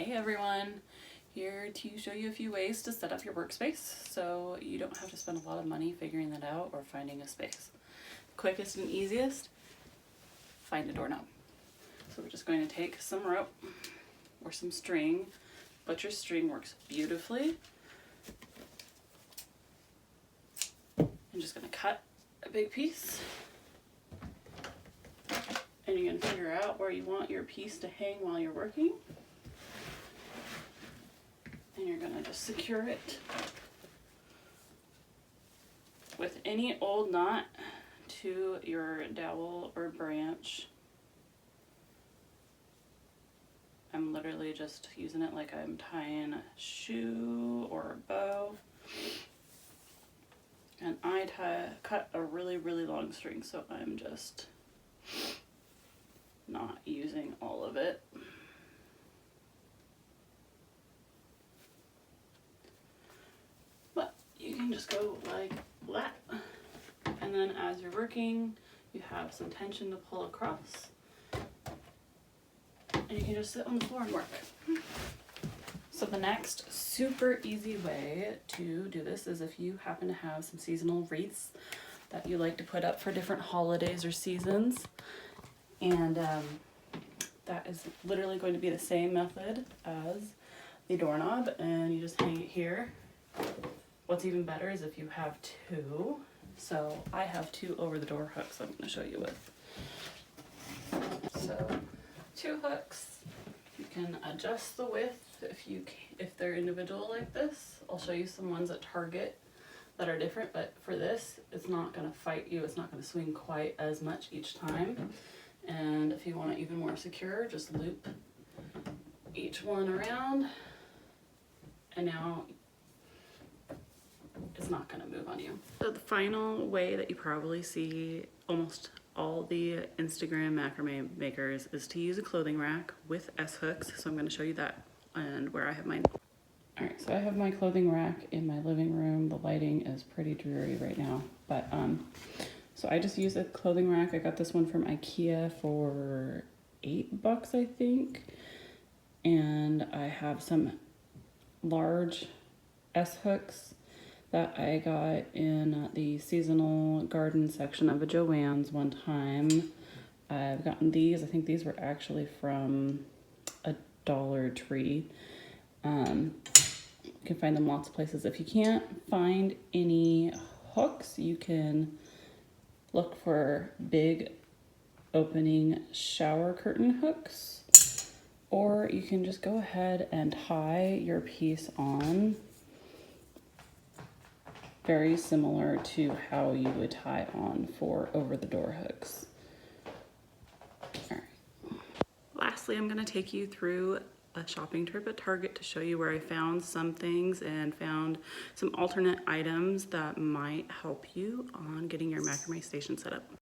Hey everyone, here to show you a few ways to set up your workspace so you don't have to spend a lot of money figuring that out or finding a space. Quickest and easiest, find a doorknob. So we're just going to take some rope or some string. Butcher string works beautifully. I'm just going to cut a big piece. And you're going to figure out where you want your piece to hang while you're working. And you're going to just secure it with any old knot to your dowel or branch. I'm literally just using it like I'm tying a shoe or a bow. And I cut a really long string, so I'm just not using all of it. But you can just go like that. And then as you're working, you have some tension to pull across. And you can just sit on the floor and work. So the next super easy way to do this is if you happen to have some seasonal wreaths that you like to put up for different holidays or seasons. And that is literally going to be the same method as the doorknob, and you just hang it here. What's even better is if you have two. So I have two over the door hooks I'm going to show you with. So two hooks. You can adjust the width if they're individual like this. I'll show you some ones at Target that are different, but for this, it's not going to fight you. It's not going to swing quite as much each time. And if you want it even more secure, just loop each one around, and now it's not going to move on you. So the final way that you probably see almost all the Instagram macrame makers is to use a clothing rack with S-hooks. So I'm going to show you that and where I have mine. Alright, so I have my clothing rack in my living room. The lighting is pretty dreary right now, but so I just use a clothing rack. I got this one from IKEA for $8, I think. And I have some large S-hooks that I got in the seasonal garden section of a JOANN's one time. I've gotten these. I think these were actually from a Dollar Tree. You can find them lots of places. If you can't find any hooks, you can look for big opening shower curtain hooks, or you can just go ahead and tie your piece on very similar to how you would tie on for over the door hooks. All right. Lastly, I'm going to take you through a shopping trip at Target to show you where I found some things and found some alternate items that might help you on getting your macrame station set up.